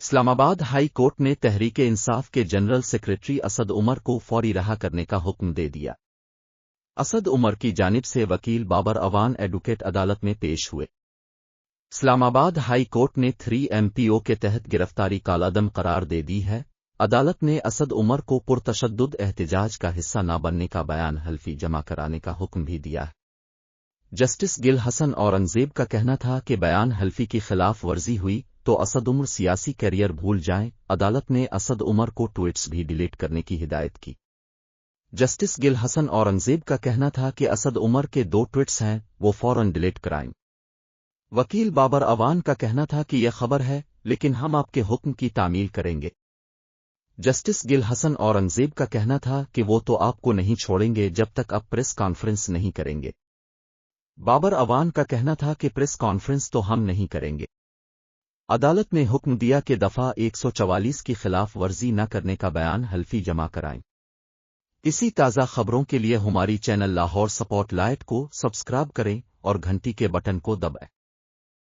اسلام آباد high court نے تحریک انصاف کے جنرل سیکریٹری اسد عمر کو فوری رہا کرنے کا حکم دے دیا۔ اسد عمر کی جانب سے وکیل بابر اوان ایڈوکیٹ عدالت میں پیش ہوئے۔ اسلام آباد ہائی کورٹ نے 3 MPO کے تحت گرفتاری کالعدم قرار دے دی ہے۔ عدالت نے اسد عمر کو پرتشدد احتجاج کا حصہ نہ بننے کا بیان حلفی جمع کرانے کا حکم بھی دیا ہے۔ جسٹس گل حسن اورنگزیب کا کہنا تھا کہ بیان حلفی کی خلاف ورزی ہوئی تو اسد عمر سیاسی کیریئر بھول جائیں۔ عدالت نے اسد عمر کو ٹویٹس بھی ڈیلیٹ کرنے کی ہدایت کی۔ جسٹس گل حسن اورنگزیب کا کہنا تھا کہ اسد عمر کے 2 ٹویٹس ہیں، وہ فوراً ڈیلیٹ کرائیں۔ وکیل بابر اوان کا کہنا تھا کہ یہ خبر ہے، لیکن ہم آپ کے حکم کی تعمیل کریں گے۔ جسٹس گل حسن اورنگزیب کا کہنا تھا کہ وہ تو آپ کو نہیں چھوڑیں گے جب تک آپ پریس کانفرنس نہیں کریں گے۔ بابر اوان کا کہنا تھا کہ پریس کانفرنس تو ہم نہیں کریں گے۔ عدالت نے حکم دیا کہ دفعہ 144 کی خلاف ورزی نہ کرنے کا بیان حلفی جمع کرائیں۔ اسی تازہ خبروں کے لیے ہماری چینل لاہور سپوٹ لائٹ کو سبسکرائب کریں اور گھنٹی کے بٹن کو دبائیں۔